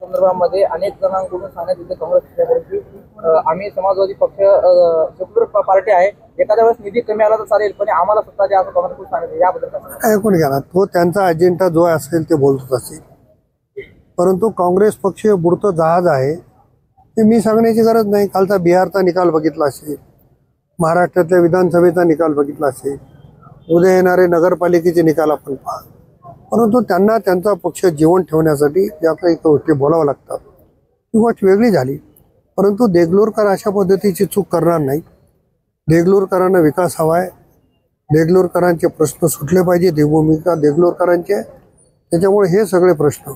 संदर्भामध्ये अनेक जणांकडून सांगण्यात येते काँग्रेस आम्ही समाजवादी पक्ष सेक्युलर पार्टी आहे, एखाद्या वेळेस निधी कमी आला तर चालेल पण आम्हाला सत्ता द्या असं काँग्रेसकडून सांगितलं, याबद्दल काय ऐकून घ्या ना, तो त्यांचा अजेंडा जो असेल ते बोलत असेल, परंतु काँग्रेस पक्ष बुडतं जहाज आहे ते मी सांगण्याची गरज नाही. कालचा बिहारचा निकाल बघितला असेल, महाराष्ट्रातल्या विधानसभेचा निकाल बघितला असेल, उद्या येणारे नगरपालिकेचे निकाल आपण पहा. परंतु त्यांना त्यांचा पक्ष जीवन ठेवण्यासाठी ज्या काही गोष्टी बोलावं लागतात ती गोष्ट वेगळी झाली. परंतु देगलूरकर अशा पद्धतीची चूक करणार नाही. देगलूरकरांना विकास हवा आहे, देगलूरकरांचे प्रश्न सुटले पाहिजे, भूमिका देगलूरकरांचे. त्याच्यामुळे हे सगळे प्रश्न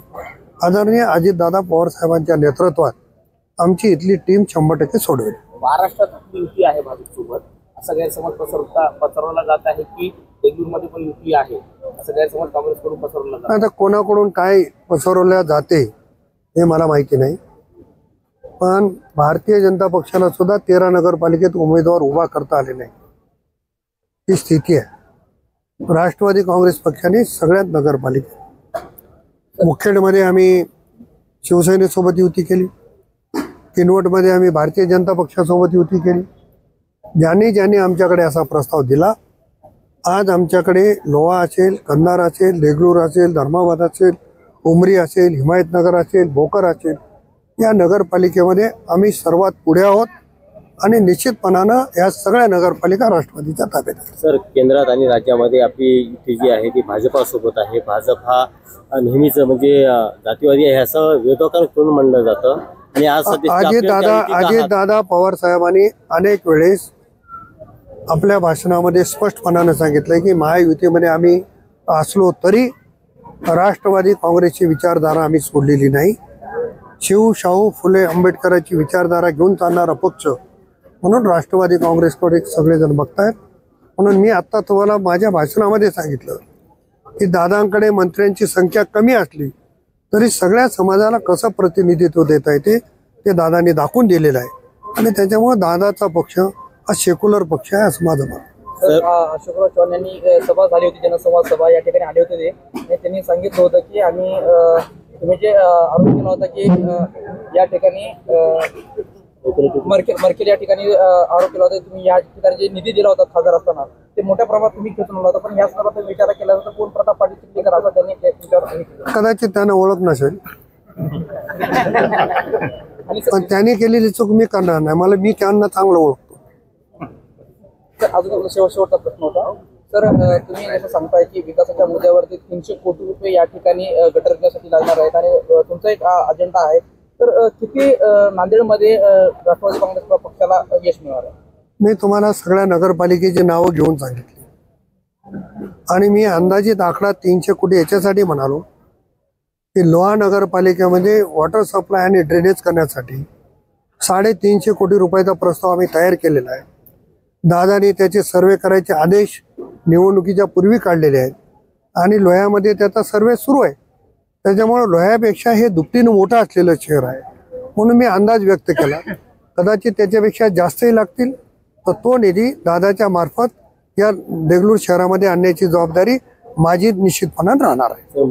आदरणीय अजितदादा पवार साहेबांच्या नेतृत्वात आमची इथली टीम 100% सोडवेल. महाराष्ट्रात युती आहे भाजपसोबत असा गैरसमज पसरवला जात आहे की देगलूरमध्ये पण युती आहे असं गैरसमज काँग्रेसकडून पसरवला जातो. आता कोणाकडून काय पसरवल्या जाते हे मला माहिती नाही, पण भारतीय जनता पक्षाला सुद्धा 13 नगरपालिकेत उमेदवार उभा करता आले नाही, ही स्थिती आहे. राष्ट्रवादी काँग्रेस पक्षाने सगळ्यात नगरपालिका, मुखेडमध्ये आम्ही शिवसेनेसोबत युती केली, किनवटमध्ये आम्ही भारतीय जनता पक्षासोबत युती केली. ज्यांनी आमच्याकडे असा प्रस्ताव दिला, आज आमच्याकडे लोहा असेल, कंधार असेल, देगलूर असेल, धर्माबाद असेल, उमरी असेल, हिमायतनगर असेल, भोकर असेल, या नगरपालिकेमध्ये आम्ही सर्वात पुढे आहोत आणि निश्चितपणानं या सगळ्या नगरपालिका राष्ट्रवादीच्या ताब्यात आहेत. सर, केंद्रात आणि राज्यामध्ये आपली युती जी आहे ती भाजपासोबत आहे. भाजप हा नेहमीच म्हणजे जातीवादी आहे असं विरोधकांकडून म्हणलं जातं आणि आज अजितदादा पवार साहेबांनी अनेक वेळेस आपल्या भाषणामध्ये स्पष्टपणाने सांगितलंय की महायुतीमध्ये आम्ही असलो तरी राष्ट्रवादी काँग्रेसची विचारधारा आम्ही सोडलेली नाही. शिव शाहू फुले आंबेडकरांची विचारधारा घेऊन चालणारा पक्ष म्हणून राष्ट्रवादी काँग्रेसकडे सगळेजण बघतायत. म्हणून मी आता तुम्हाला माझ्या भाषणामध्ये सांगितलं की दादांकडे मंत्र्यांची संख्या कमी असली तरी सगळ्या समाजाला कसं प्रतिनिधित्व देता येते ते दादांनी दाखवून दिलेलं आहे आणि त्याच्यामुळे दादाचा पक्ष हा सेक्युलर पक्ष आहे असं माझं मत. अशोकराव चव्हाण यांनी सभा झाली होती, जनसंवाद सभा या ठिकाणी आले होते ते, आणि त्यांनी सांगितलं होतं की आम्ही तुम्ही जे आरोप केला होता की या ठिकाणी मर्केल या ठिकाणी आरोप केला होता, तुम्ही या ठिकाणी जे निधी दिला होता खासदार असताना ते मोठ्या प्रमाणात तुम्ही खेचून होता, पण या संदर्भात विचार केला होता कोण प्रताप पाटील चिखलीकर असं त्यांनी त्याच्यावर कदाचित त्यांना ओळख नसेल पण त्यांनी केलेली चूक मी करणार नाही. मी त्यांना चांगलं ओळखतो. अजून शेवटचा प्रश्न होता सर, तुम्ही असं सांगताय की विकासाच्या मुद्द्यावरती 300 कोटी रुपये या ठिकाणी गटर करण्यासाठी लागणार आहेत आणि तुमचा एक अजेंडा आहे, तर किती नांदेडमध्ये राष्ट्रवादी काँग्रेस पक्षाला यश मिळणार आहे? मी तुम्हाला सगळ्या नगरपालिकेची नावं घेऊन सांगितली आणि मी अंदाजित आकडा 300 कोटी याच्यासाठी म्हणालो की लोहा नगरपालिकेमध्ये वॉटर सप्लाय आणि ड्रेनेज करण्यासाठी 350 कोटी रुपयाचा प्रस्ताव आम्ही तयार केलेला आहे. दादानी त्याचे सर्वे करायचे आदेश निवडणुकीच्या पूर्वी काढलेले आहेत आणि लोह्यामध्ये त्याचा सर्वे सुरू आहे. त्याच्यामुळे लोह्यापेक्षा हे दुपटीनं मोठं असलेलं शहर आहे म्हणून मी अंदाज व्यक्त केला, कदाचित त्याच्यापेक्षा जास्तही लागतील. तर तो निधी दादाच्या मार्फत या देगलूर शहरामध्ये आणण्याची जबाबदारी माझी निश्चितपणाने राहणार आहे.